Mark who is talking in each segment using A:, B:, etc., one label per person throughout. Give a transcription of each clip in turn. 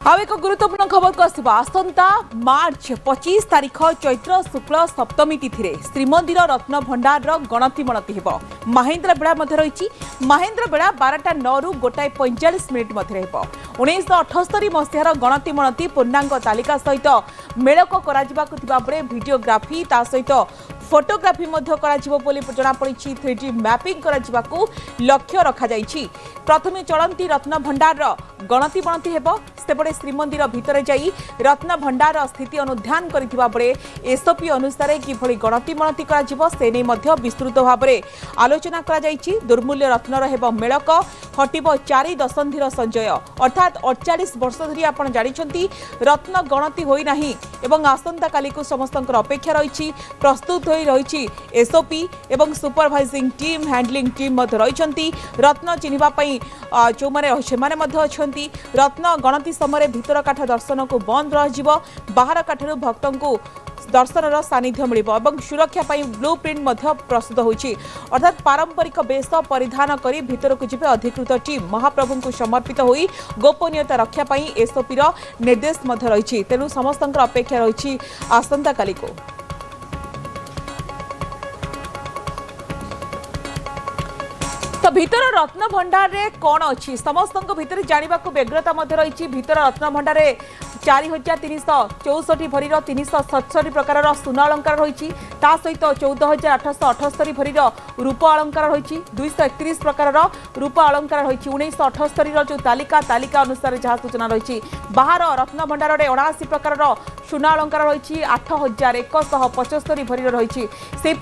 A: आउ एक गुरुत्वपूर्ण खबर को आसवा आसंता मार्च 25 तारीख चैत्र शुक्ल सप्तमी तिथि श्रीमंदिर रत्न भंडार गणति मणति हेब महेन्द्र बेड़ा मध्य रही महेन्द्र बेड़ा 12टा 9 रु 45 मिनिट मध्य 1978 मसीहार गणति मणति पूर्णांग तालिका सहित मेलक कर भिडियोग्राफी ता सहित फोटोग्राफी जनापड़ी 3D मैपिंग लक्ष्य रखा प्रथमे चलती रत्न भंडार गणति मणति हेब सेपटे श्रीमंदिर भितर जाई रत्न भंडार स्थिति अनुध्यान करथिबा बळे एसओपी अनुसार किभଳି गणति मणति करा से नहीं विस्तृत भाव में आलोचना करा जायछि। दुर्मूल्य रत्नर हेब मेलक हटिब 4 दशंधिर संजय अर्थात 48 वर्ष धरी आप जानिछंती रत्न गणति होई नाही एवं आसंता काली को समस्तंकर अपेक्षा रही प्रस्तुत होई रही एसओपी एवं सुपरवाइजिंग टीम हैंडलिंग टीम मध्य रही रत्न चिन्हिबा पई जो माने सेमाने मध्य अछंती रत्न गणति समय भीतर काठ दर्शन को बंद रह बाहर काठर भक्तों को दर्शन सानिध्य मिल सुरक्षा ब्लू प्रिंट प्रस्तुत होती अर्थात पारंपरिक वेश परिधान कर भीतर को जीवे अधिकृत टीम महाप्रभु को समर्पित होई गोपनीयता रक्षा एसओपी निर्देश रही तेणु समस्त अपेक्षा रही आसंता काली को। तो भीतर रत्न भंडार रे कौन अच्छी समस्त भीतर जानवा व्यग्रता रही भीतर रत्न भंडार 4364 भरीर 367 प्रकार सुना अलंकार रही सहित 14878 भरीर रूप अलंकार रही 231 प्रकार रूप अलंकार रही 1978 जो तालिका अनुसार जहाँ सूचना रही बाहर रत्न भंडार 79 प्रकार सुना अलंकार रही 8175 भरीर रही से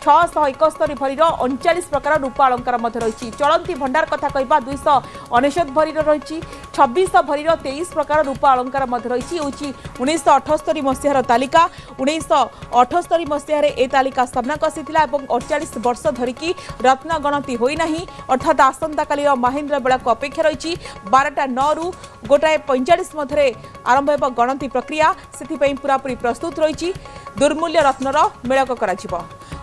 A: 4671 भरीर 39 प्रकार रूप अलंकार रही चलती भंडार कथा कहवा 299 भरीर रही 26 भरीर 23 प्रकार रूप अलंकार रही 1978 मसीहार तालिका 1978 मसीह ए तालिका सामना आसीथिला एवं 48 वर्ष धरिकी रत्न गणति होईना अर्थात आसंता काली महेन्द्र बेड़ा को अपेक्षा रही 12टा 9 रु 45 मध्य आरंभ होब गणति प्रक्रिया से पूरापूरी प्रस्तुत रही दुर्मूल्य रत्नर मेलक करा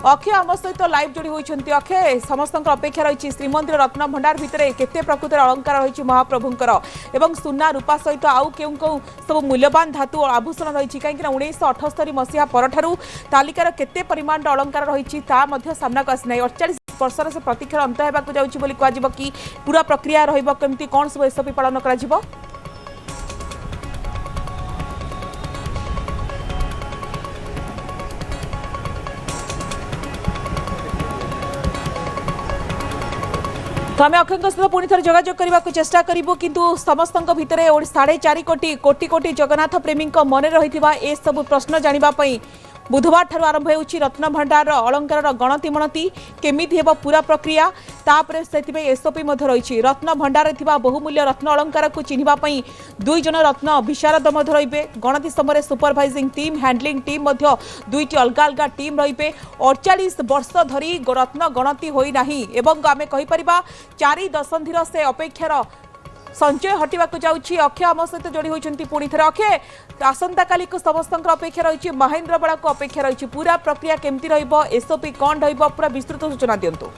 A: अक्षय आम सहित लाइव जोड़ी होती अक्षय समस्त अपेक्षा रही श्रीमंदिर रत्न भंडार भितर केते प्रकृत अलंकार रही महाप्रभुंकर एवं सुना रूपा सहित आउ केउ सब मूल्यवान धातु आभूषण रही कहीं 1978 मसीहा परठारु तालिकार केते परिमाण अलंकार रही सामना को आसी 48 वर्षर से प्रतीक्षार अंत होगा जाऊँगी कह कि पूरा प्रक्रिया रही कौन सब एसओपी पालन कर तो आम अक्षय सहित पुणी थे जोगाजोग करने को चेष्टा करूँ किंतु समस्त भितर 4.5 कोटी कोटी कोटी जगन्नाथ प्रेमी मन रही ए सब प्रश्न जानापी बुधवार ठार आरंभ होउछि रत्न भंडार अलंकार गणति मणति केमिति हेब पूरा प्रक्रिया तापर से एसओपी रही रत्न भंडार बहुमूल्य रत्न अलंकार को चिन्हिबा 2 जन रत्न विशारद रहिबे गणति समय सुपरवाइजिंग टीम हैंडलिंग टीम 2टी अलग अलग टीम रहिबे 48 वर्ष धरी रत्न गणति होई नाही एवं आमे कहि परिबा 4 दशंधिर से अपेक्षार संचय हटिवा जाऊँगी अक्षय आम सहित जोड़ी होती पुणी थे अक्षय आसंता काली को समस्त अपेक्षा रही महेन्द्र बेड़ा को अपेक्षा रही पूरा प्रक्रिया केमती एसओपी कौन पूरा विस्तृत सूचना दिंतु।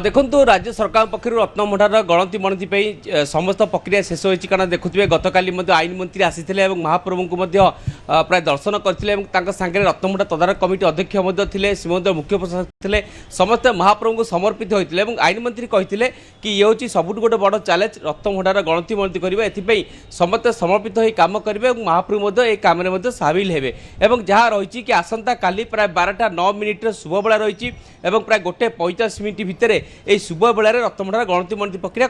B: देखु राज्य सरकार पक्षर रत्न भंडार गणति मणति समस्त प्रक्रिया शेष होती कारण देखुए गतकाली आईन मंत्री आसी महाप्रभु को प्राय दर्शन करते सांगे रत्न भंडार तदारक कमिटी अध्यक्ष थे श्रीमंदिर मुख्य प्रशासक थे समस्ते महाप्रभु को समर्पित होते आईन मंत्री कहते कि ये हूँ सबुठ गोटे बड़ चैलेंज रत्न भंडार गणति मणति करेंगे एथि समस्ते समर्पित हो कम करेंगे महाप्रभु ए कम सामिल हेबे एवं जहाँ रही कि आसंता काली प्राय 12टा 9 मिनिट्र शुभ बेला रही प्राय 1:45 मिनिट भितर ये शुभ बेलार रत्न भंडार गणति मणति प्रक्रिया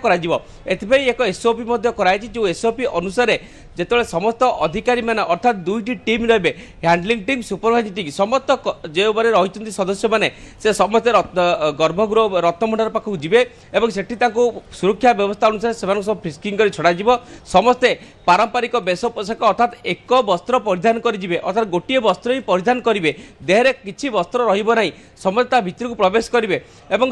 B: एक एसओपी कराई जो एसओपी अनुसार जिते समस्त अधिकारी मैंने अर्थात 2टी टीम रहे हैंडलिंग टीम सुपरवाइजिंग टीम समस्त जो रही सदस्य मैंने से समस्ते गर्भगृह रत्न भंडार पाखक जीवे और सेठी सुरक्षा व्यवस्था अनुसार से सब फ्रिस्किंग कर छड़ा समस्ते पारंपरिक वेश पोशाक अर्थात एक वस्त्र परिधान करेंगे अर्थात गोटे वस्त्र ही परिधान करेंगे देहरे किसी वस्त्र रही समस्त भितर को प्रवेश करेंगे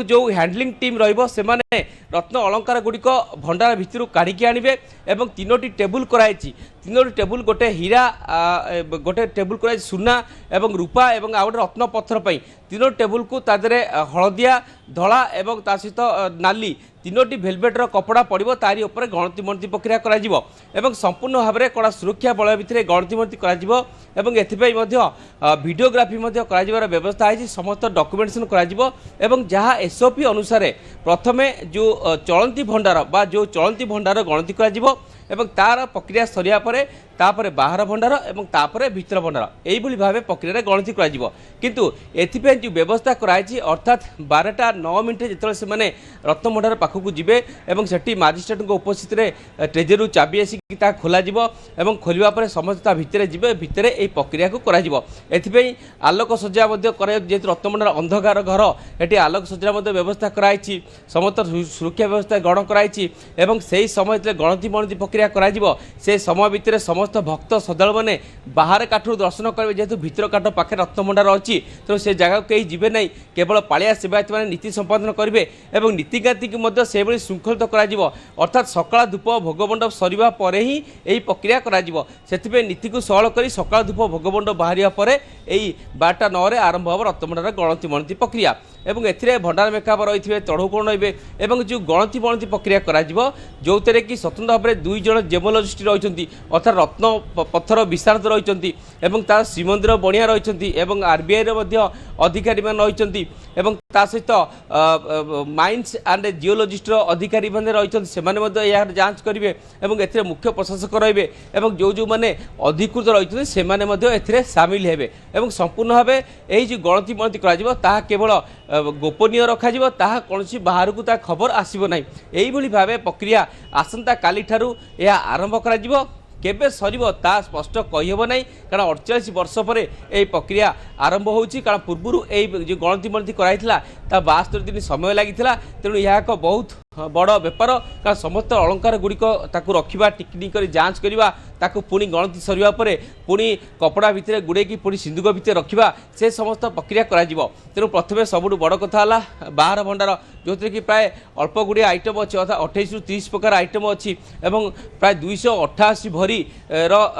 B: जो हैंडलिंग टीम रहिबो सेमाने रत्न अलंकार गुड़िक भंडार भितर काढ़िकी आणवे एवं 3टी टेबुल कराई 3टी टेबुल गोटे हीरा गोटे टेबुल कराई सुना एवं रूपा एवं आ गोटे रत्न पत्थर पर 3 टेबुल को तादरे हलदिया धला एवं ता सहित नाली 3टी भेलभेटर कपड़ा पड़ो तारी उपर गणति मणति प्रक्रिया करा जिवो एवं संपूर्ण भाव में कड़ा सुरक्षा बल भितर गणति मणति करा जिवो एवं एथिपई मध्य वीडियोग्राफी मध्य करा जिवार व्यवस्था है समस्त डॉक्यूमेंटेशन करा जिवो एवं जहाँ एसओपी अनुसार प्रथमे जो चलती भंडार बा जो चलती भंडार गणति करा जिवो एवं तार प्रक्रिया सरिया परे तापरे बाहर भंडार एवं तापरे भीतर भंडार यही भाव प्रक्रिया गणति करा जिवो किंतु एथिपई जो व्यवस्था कराई अर्थात 12टा 9 मिनट जिते से रत्न भंडार पाखक जीवे एवं सेठी मजिस्ट्रेट उपस्थित ट्रेजरी चाबी आसिक खोल एवं खोलवा पर समस्त भितर जीवे भितर यही प्रक्रिया को करा जिवो एथिपई आलोक सज्जा जेहेतु रत्न भंडार अंधकार घर ये आलोक सज्जा व्यवस्था कराई समस्त सुरक्षा व्यवस्था ग्रहण कराई एवं से ही समय गणति मणति प्रक्रिया करा जिवो से समय भितर समस्त भक्त श्रद्धालु मैंने बाहर काठू दर्शन करेंगे जेहेतु भीतर काठ पाखे रत्न भंडार अच्छी तेणु से जगह कहीं जीवे नहीं केवल पालिया सेवायत मैंने नीति संपादन करेंगे और नीतिकांति की से श्रृंखलित करा अर्थात सकाळ धूप भोगमंडप सरिबा परे ही यही प्रक्रिया करा से नीति को सरल कर सकाळ धूप भोगमंडप बाहरिया परे यही 12टा 9 आरंभ हम रत्न भंडार गणति मणति प्रक्रिया एवं एथिरे भंडार मेकाप रही तड़ू कोण रे एवं जो गणति मणति प्रक्रिया करा जो थे कि स्वतंत्र भाव में 2 जन जेमोलॉजिस्ट रही अर्थात रत्न पत्थर विशारद रही श्रीमंदिर बणिया रही आरबीआई अधिकारी मान रही सहित माइंस एंड जियोलॉजिस्ट अधिकारी मैंने रही से जांच करेंगे और मुख्य प्रशासक रे जो जो मैंने अधिकृत रही से सामिल हेबे एवं संपूर्ण भाव यही जो गणति मणति करा केवल गोपनीय रखा कौन बाहर को खबर आसब ना यही भाव प्रक्रिया आसंता काली ठारू यह आरंभ करा केबे सरिबो ता स्पष्ट कहीहब ना कारण 48 वर्ष पर यह प्रक्रिया आरंभ होची कारण पूर्व जो गणति मणति कराइथिला ता 72 दिन समय लागिथिला तेणु यह एक बहुत बड़ बेपार कारण समस्त अलंकार गुड़िक रखा टिकनिक जांच करवा ताकू पुणी गणति सरिया पर पुणी कपड़ा भितर गुड़ेकी पुणी सिंधुक भितर रखा से समस्त प्रक्रिया करा तेणु प्रथम सबुठ बड़ कथा बाहर भंडार जो थे कि प्राय अल्प गुड़े आइटम अच्छी अर्थात 28 ରୁ 30 प्रकार आइटम अच्छी एवं प्राय 288 भरी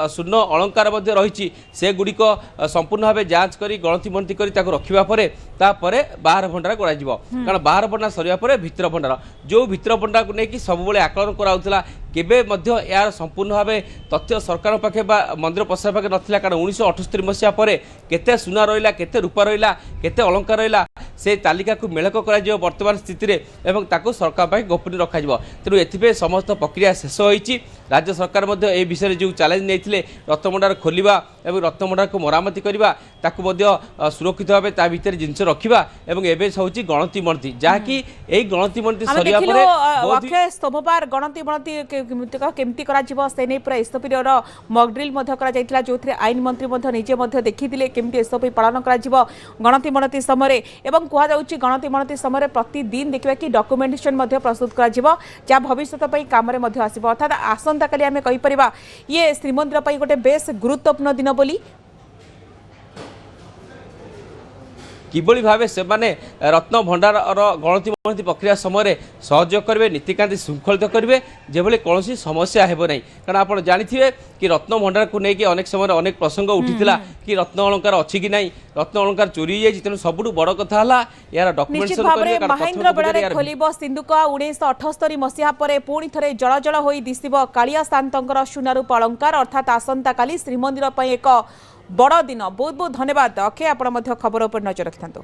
B: शून्य अलंकार रही से गुड़िक संपूर्ण भाव जांच कर गणति मणति कर रखा पर बाहर भंडार करा कारण बाहर भंडार सरिया पर भीतर भंडार जो भीतर भंडार को लेकिन सब आकलन कराउथला केबे मध्य यार संपूर्ण भाव तथ्य सरकार पाखे मंदिर प्रशासन पाखे नथिला कारण 1978 मसीहा पर केते सुना रहिला केते रूपा रहिला केते अलंकार रहिला से तालिका को मेलक करा वर्तमान स्थिति रे एवं ताकू सरकार पाखे गोपनीय रखा तेणु एथिपे समस्त प्रक्रिया शेष होईची राज्य सरकार मध्य ए विषय जो चैलेंज नहीं रत्न भंडार खोलिबा एवं रत्न भंडार को मरामती करवा ताकू मध्य सुरक्षित भाव ता भितर जिनस रखिबा एवं एबे होची गणति मणति जहाँकि एई गणति मणति सरिया परे
A: अक्षय स्तंभपार गणति मणति केमती करा जिवो से नै पूरा एसओपी रो मॉक ड्रिल मध्य करा जायतिला जोथरे आईन मंत्री मध्य निजे मध्य देखिथिले केमती एसओपी पालन करा जिवो गणति मणति समय एवं कुहा जाउची गणति मणति समय प्रतिदिन देखिबा कि डॉक्यूमेंटेशन मध्य प्रस्तुत करा जिवो जा भविष्यत पई काम रे मध्य आसीबो अर्थात आसंता काली आमे कहि परिबा ये श्रीमंदिर पई गोटे बेस गुरुत्वपूर्ण दिन बोली
B: किभली भाव से रत्न भंडार गणति मणति प्रक्रिया समय सहयोग करेंगे नीतिकांति श्रृंखलित करेंगे जो कौन समस्या हेब ना कारण आप जानी कि रत्न भंडार को लेकिन अनेक समय अनेक प्रसंग उठीला कि रत्न अलंकार अच्छी कि नहीं रत्न अलंकार चोरी हो तेणु सबुठ बड़ कथा यार डॉक्यूमेंटेशन
A: महेंद्र बेड़ा खोल सिंधुक 1978 मसीहा पर पुणी थे जल जल हो दिशब कालिया शांतर सुनारूप अलंकार अर्थात आसंता काली श्रीमंदिर एक बड़ दिन बहुत बहुत धन्यवाद अक्षय आप खबर पर नजर रखिथांतु।